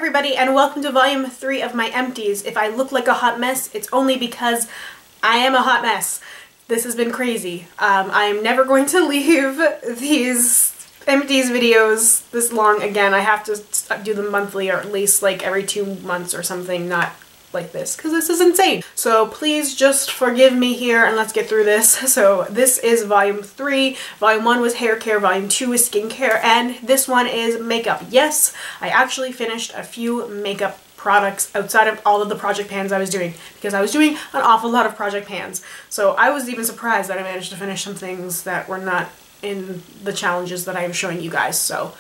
everybody, and welcome to volume 3 of my empties. If I look like a hot mess, it's only because I am a hot mess. This has been crazy. I'm never going to leave these empties videos this long again. I have to do them monthly, or at least like every 2 months or something, not like this, because this is insane. So please just forgive me here and let's get through this. So this is volume 3. Volume 1 was hair care, volume 2 is skincare, and this one is makeup. Yes, I actually finished a few makeup products outside of all of the project pans I was doing, because I was doing an awful lot of project pans. So I was even surprised that I managed to finish some things that were not in the challenges that I am showing you guys. So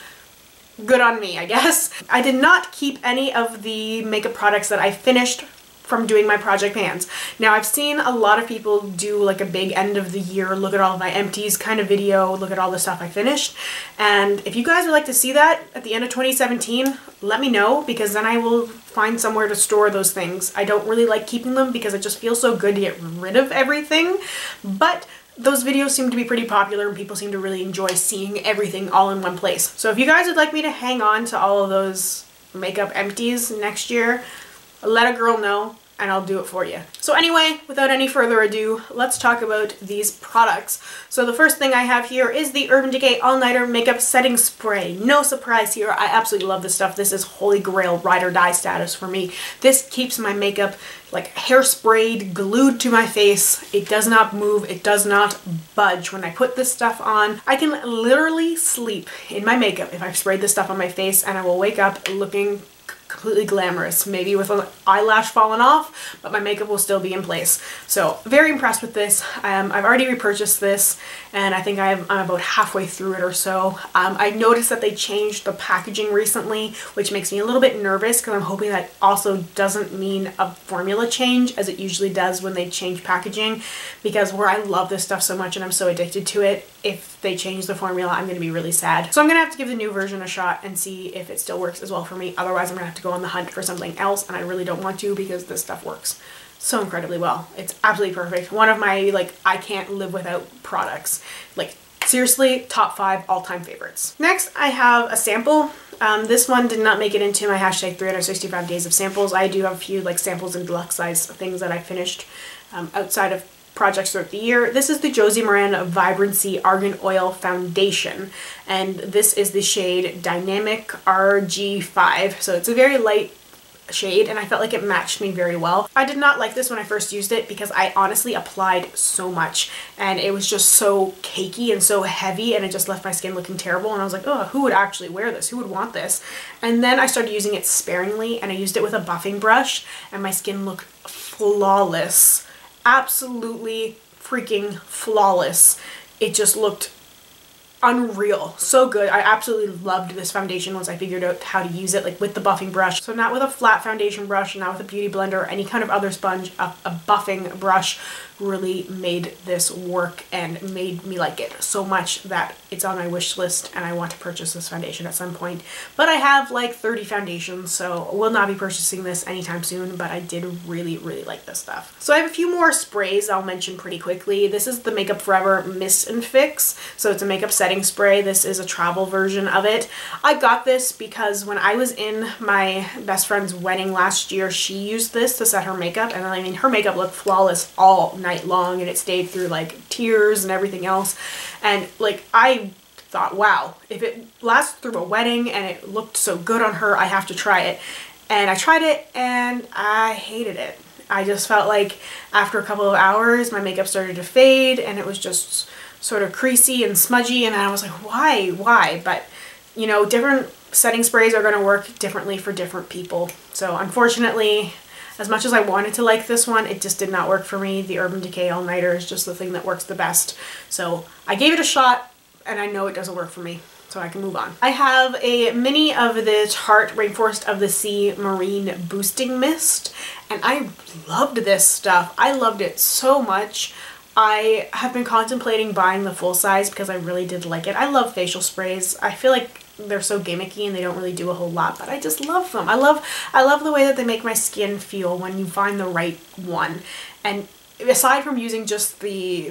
good on me, I guess. I did not keep any of the makeup products that I finished from doing my project pans. Now, I've seen a lot of people do like a big end of the year, look at all of my empties kind of video, look at all the stuff I finished. And if you guys would like to see that at the end of 2017, let me know, because then I will find somewhere to store those things. I don't really like keeping them because it just feels so good to get rid of everything, but those videos seem to be pretty popular and people seem to really enjoy seeing everything all in one place. So if you guys would like me to hang on to all of those makeup empties next year, let a girl know and I'll do it for you. So anyway, without any further ado, let's talk about these products. So the first thing I have here is the Urban Decay All Nighter Makeup Setting Spray. No surprise here, I absolutely love this stuff. This is holy grail ride or die status for me. This keeps my makeup like hairsprayed, glued to my face. It does not move, it does not budge. When I put this stuff on, I can literally sleep in my makeup if I've sprayed this stuff on my face, and I will wake up looking completely glamorous, maybe with an eyelash falling off, but my makeup will still be in place. So very impressed with this. I've already repurchased this, and I think I'm about halfway through it or so. I noticed that they changed the packaging recently, which makes me a little bit nervous, because I'm hoping that also doesn't mean a formula change, as it usually does when they change packaging, because where I love this stuff so much and I'm so addicted to it, if they change the formula, I'm going to be really sad. So I'm going to have to give the new version a shot and see if it still works as well for me. Otherwise, I'm going to have to go on the hunt for something else, and I really don't want to, because this stuff works so incredibly well. It's absolutely perfect. One of my, like, I can't live without products. Like, seriously, top 5 all-time favorites. Next, I have a sample. This one did not make it into my hashtag 365 days of samples. I do have a few like samples and deluxe size things that I finished outside of projects throughout the year. This is the Josie Maran Vibrancy Argan Oil Foundation, and this is the shade Dynamic RG5. So it's a very light shade, and I felt like it matched me very well. I did not like this when I first used it, because I honestly applied so much and it was just so cakey and so heavy, and it just left my skin looking terrible, and I was like, oh, who would actually wear this? Who would want this? And then I started using it sparingly, and I used it with a buffing brush, and my skin looked flawless. Absolutely freaking flawless. It just looked unreal. So good. I absolutely loved this foundation once I figured out how to use it, like with the buffing brush. So not with a flat foundation brush, not with a beauty blender or any kind of other sponge. A buffing brush really made this work and made me like it so much that it's on my wish list, and I want to purchase this foundation at some point. But I have like 30 foundations, so will not be purchasing this anytime soon, but I did really, really like this stuff. So I have a few more sprays I'll mention pretty quickly. This is the Makeup Forever Mist and Fix. So it's a makeup setting spray. This is a travel version of it. I got this because when I was in my best friend's wedding last year, she used this to set her makeup, and I mean, her makeup looked flawless all night long, and it stayed through like tears and everything else. And like, I thought, wow, if it lasts through a wedding and it looked so good on her, I have to try it. And I tried it and I hated it. I just felt like after a couple of hours my makeup started to fade, and it was just sort of creasy and smudgy, and I was like, why? But you know, different setting sprays are going to work differently for different people. So unfortunately, as much as I wanted to like this one, it just did not work for me. The Urban Decay All Nighter is just the thing that works the best. So I gave it a shot, and I know it doesn't work for me, so I can move on. I have a mini of the Tarte Rainforest of the Sea Marine Boosting Mist, and I loved this stuff. I loved it so much. I have been contemplating buying the full size because I really did like it. I love facial sprays. I feel like they're so gimmicky and they don't really do a whole lot, but I just love them. I love the way that they make my skin feel when you find the right one. And aside from using just the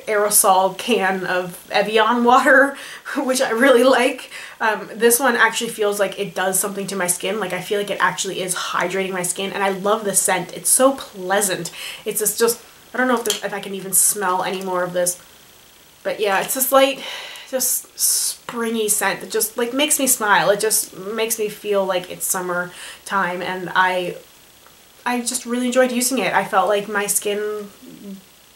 aerosol can of Evian water, which I really like, this one actually feels like it does something to my skin. Like I feel like it actually is hydrating my skin, and I love the scent. It's so pleasant. It's just I don't know if I can even smell any more of this, but yeah, it's this light, just springy scent that just like makes me smile. It just makes me feel like it's summertime, and I just really enjoyed using it. I felt like my skin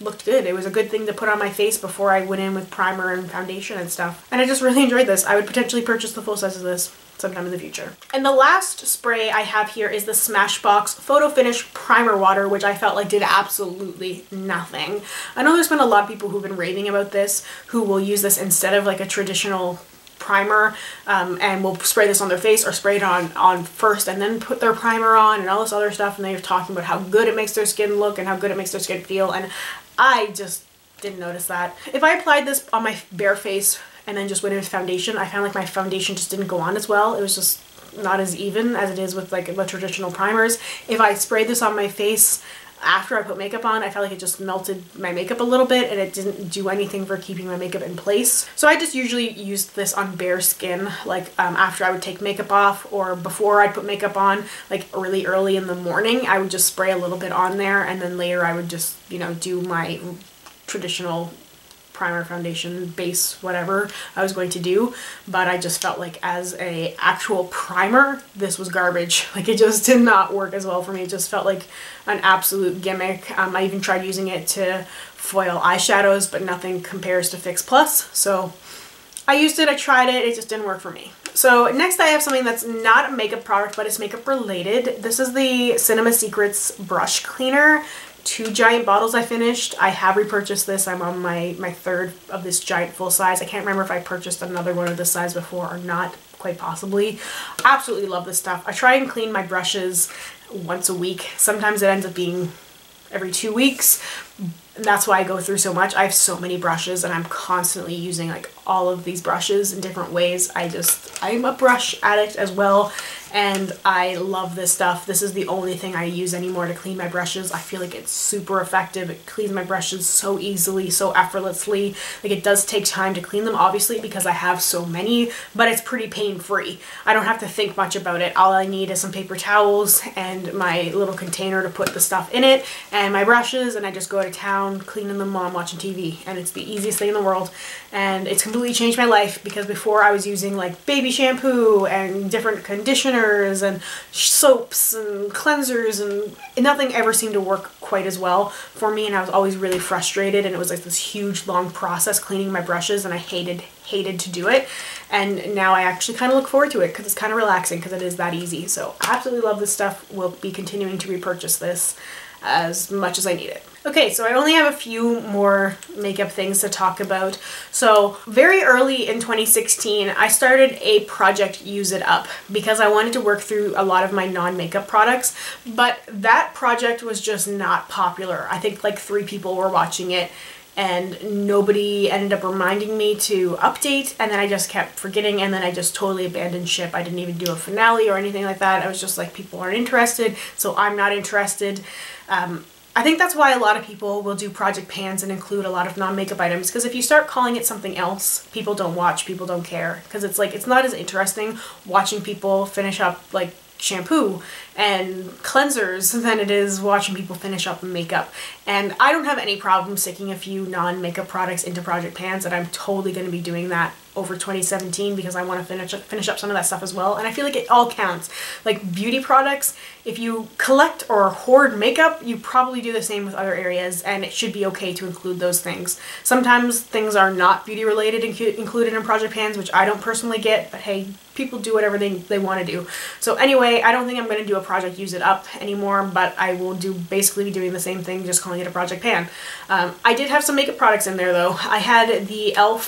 looked good. It was a good thing to put on my face before I went in with primer and foundation and stuff. And I just really enjoyed this. I would potentially purchase the full size of this sometime in the future. And the last spray I have here is the Smashbox Photo Finish Primer Water, which I felt like did absolutely nothing. I know there's been a lot of people who've been raving about this, who will use this instead of like a traditional primer, and will spray this on their face or spray it on first and then put their primer on and all this other stuff, and they're talking about how good it makes their skin look and how good it makes their skin feel, and I just didn't notice that. If I applied this on my bare face and then just went in with foundation, I found like my foundation just didn't go on as well. It was just not as even as it is with like the traditional primers. If I sprayed this on my face after I put makeup on, I felt like it just melted my makeup a little bit, and it didn't do anything for keeping my makeup in place. So I just usually used this on bare skin, like after I would take makeup off or before I'd put makeup on, like really early in the morning. I would just spray a little bit on there, and then later I would just, you know, do my traditional primer, foundation, base, whatever I was going to do. But I just felt like as a actual primer, this was garbage. Like it just did not work as well for me. It just felt like an absolute gimmick. I even tried using it to foil eyeshadows, but nothing compares to Fix Plus. So I used it, I tried it, it just didn't work for me. So next I have something that's not a makeup product, but it's makeup related. This is the Cinema Secrets Brush Cleaner. 2 giant bottles I finished. I have repurchased this. I'm on my third of this giant full size. I can't remember if I purchased another one of this size before or not, quite possibly. Absolutely love this stuff. I try and clean my brushes once a week. Sometimes it ends up being every 2 weeks. And that's why I go through so much. I have so many brushes, and I'm constantly using like all of these brushes in different ways. I'm a brush addict as well, and I love this stuff. This is the only thing I use anymore to clean my brushes. I feel like it's super effective. It cleans my brushes so easily, so effortlessly. Like it does take time to clean them, obviously, because I have so many, but it's pretty pain-free. I don't have to think much about it. All I need is some paper towels and my little container to put the stuff in it, and my brushes, and I just go to town cleaning them while I'm watching TV, and it's the easiest thing in the world. And it's completely changed my life, because before I was using like baby shampoo and different conditioners and soaps and cleansers, and nothing ever seemed to work quite as well for me, and I was always really frustrated, and it was like this huge long process cleaning my brushes, and I hated to do it. And now I actually kind of look forward to it because it's kind of relaxing, because it is that easy. So I absolutely love this stuff. Will be continuing to repurchase this as much as I need it. Okay, so I only have a few more makeup things to talk about. So very early in 2016, I started a project Use It Up because I wanted to work through a lot of my non-makeup products, but that project was just not popular. I think like 3 people were watching it, and nobody ended up reminding me to update, and then I just kept forgetting, and then I just totally abandoned ship. I didn't even do a finale or anything like that. I was just like, people aren't interested, so I'm not interested. I think that's why a lot of people will do project pans and include a lot of non-makeup items, because if you start calling it something else, people don't watch, people don't care, because it's like, it's not as interesting watching people finish up like shampoo and cleansers than it is watching people finish up makeup. And I don't have any problem sticking a few non-makeup products into project pans, and I'm totally going to be doing that over 2017 because I want to finish up some of that stuff as well. And I feel like it all counts. Like beauty products, if you collect or hoard makeup, you probably do the same with other areas, and it should be okay to include those things. Sometimes things are not beauty related included in project pans, which I don't personally get, but hey, people do whatever they want to do. So anyway, I don't think I'm going to do a project Use It Up anymore, but I will basically be doing the same thing, just calling it a project pan. I did have some makeup products in there though. I had the Elle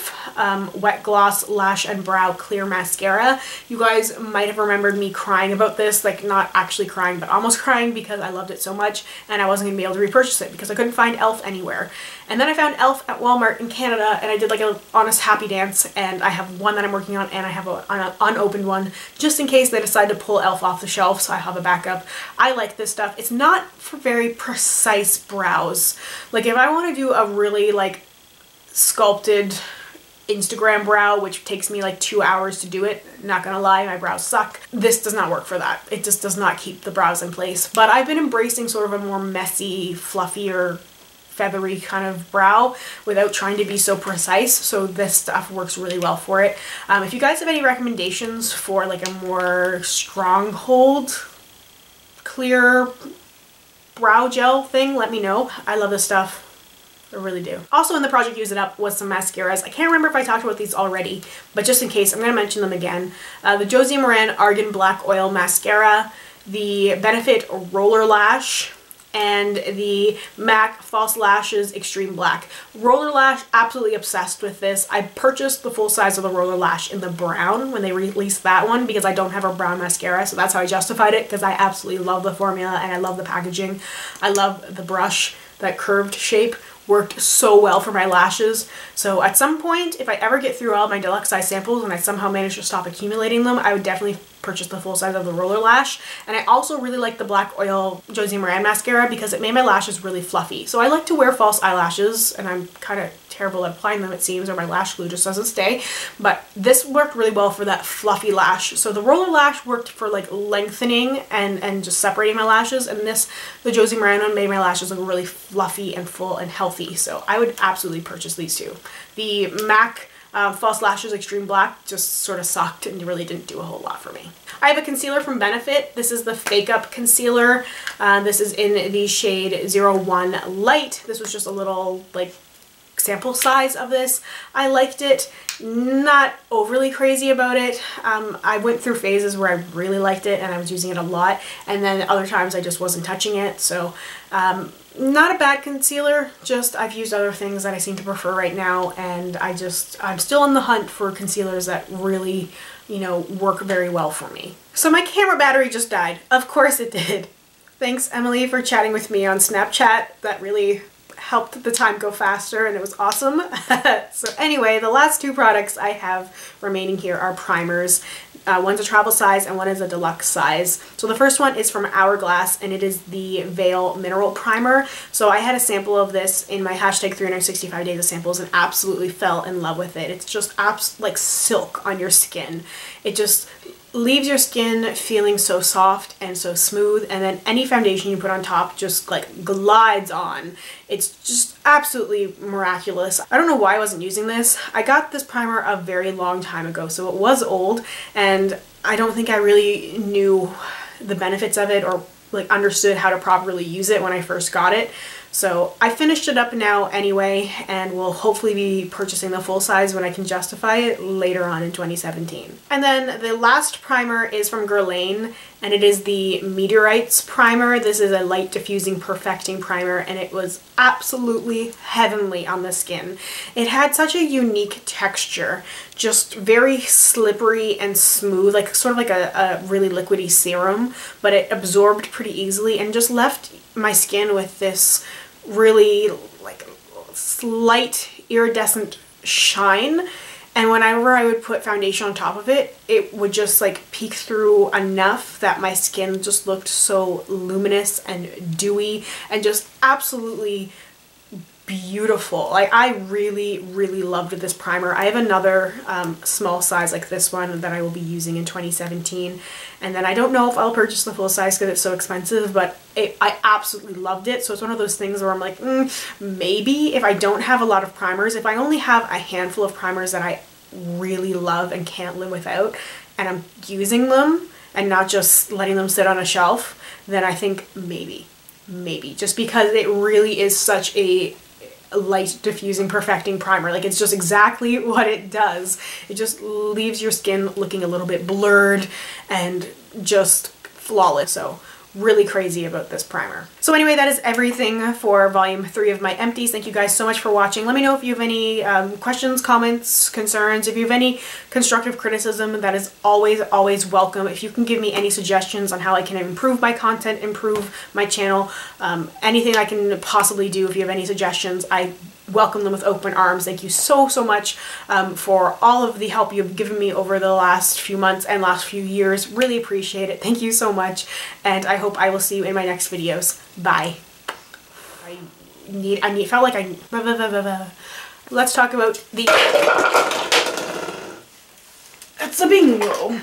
wet gloss Gloss Lash and Brow Clear Mascara. You guys might have remembered me crying about this, like not actually crying, but almost crying because I loved it so much and I wasn't gonna be able to repurchase it because I couldn't find e.l.f. anywhere. And then I found e.l.f. at Walmart in Canada and I did like an honest happy dance, and I have one that I'm working on and I have an unopened one just in case they decide to pull e.l.f. off the shelf, so I have a backup. I like this stuff. It's not for very precise brows. Like if I want to do a really like sculpted Instagram brow, which takes me like 2 hours to do it, not gonna lie, my brows suck. This does not work for that. It just does not keep the brows in place. But I've been embracing sort of a more messy, fluffier, feathery kind of brow without trying to be so precise, so this stuff works really well for it. If you guys have any recommendations for like a more stronghold clear brow gel thing, let me know. I love this stuff. I really do. Also in the project Use It Up was some mascaras. I can't remember if I talked about these already, but just in case, I'm going to mention them again. The Josie and Maran Argan Black Oil Mascara, the Benefit Roller Lash, and the MAC False Lashes Extreme Black. Roller Lash, absolutely obsessed with this. I purchased the full size of the Roller Lash in the brown when they released that one because I don't have a brown mascara, so that's how I justified it, because I absolutely love the formula and I love the packaging. I love the brush, that curved shape worked so well for my lashes. So at some point, if I ever get through all my deluxe size samples and I somehow manage to stop accumulating them, I would definitely purchase the full size of the Roller Lash. And I also really like the Black Oil Josie Maran mascara because it made my lashes really fluffy. So I like to wear false eyelashes, and I'm kind of terrible at applying them, it seems, or my lash glue just doesn't stay. But this worked really well for that fluffy lash. So the Roller Lash worked for like lengthening and just separating my lashes, and this, the Josie Maran one, made my lashes look really fluffy and full and healthy. So I would absolutely purchase these two. The MAC False Lashes Extreme Black just sort of sucked and really didn't do a whole lot for me. I have a concealer from Benefit. This is the Fake Up Concealer. This is in the shade 01 Light. This was just a little like sample size of this. I liked it, not overly crazy about it. I went through phases where I really liked it and I was using it a lot, and then other times I just wasn't touching it. So not a bad concealer, just I've used other things that I seem to prefer right now, and I'm still on the hunt for concealers that really, you know, work very well for me. So my camera battery just died. Of course it did. Thanks, Emily, for chatting with me on Snapchat. That really helped the time go faster and it was awesome. So anyway, the last two products I have remaining here are primers. One's a travel size and one is a deluxe size. So the first one is from Hourglass and it is the Veil Mineral Primer. So I had a sample of this in my hashtag 365 days of samples and absolutely fell in love with it. It's just like silk on your skin. It just leaves your skin feeling so soft and so smooth, and then any foundation you put on top just like glides on. It's just absolutely miraculous. I don't know why I wasn't using this. I got this primer a very long time ago, so it was old, and I don't think I really knew the benefits of it or like understood how to properly use it when I first got it. So I finished it up now anyway, and will hopefully be purchasing the full size when I can justify it later on in 2017. And then the last primer is from Guerlain, and it is the Meteorites Primer. This is a light diffusing perfecting primer, and it was absolutely heavenly on the skin. It had such a unique texture, just very slippery and smooth, like sort of like a really liquidy serum, but it absorbed pretty easily and just left my skin with this really like slight iridescent shine. And whenever I would put foundation on top of it, it would just like peek through enough that my skin just looked so luminous and dewy and just absolutely beautiful. Like I really loved this primer. I have another small size like this one that I will be using in 2017, and then I don't know if I'll purchase the full size because it's so expensive, but I absolutely loved it. So it's one of those things where I'm like, maybe if I don't have a lot of primers, if I only have a handful of primers that I really love and can't live without, and I'm using them and not just letting them sit on a shelf, then I think maybe just because it really is such a light diffusing perfecting primer. Like it's just exactly what it does. It just leaves your skin looking a little bit blurred and just flawless. So really crazy about this primer. So anyway, that is everything for volume 3 of my empties. Thank you guys so much for watching. Let me know if you have any questions, comments, concerns. If you have any constructive criticism, that is always, always welcome. If you can give me any suggestions on how I can improve my content, improve my channel, anything I can possibly do, if you have any suggestions, I welcome them with open arms. Thank you so, so much for all of the help you've given me over the last few months and last few years. Really appreciate it. Thank you so much, and I hope I will see you in my next videos. Bye. Felt like I let's talk about the, it's a bingo.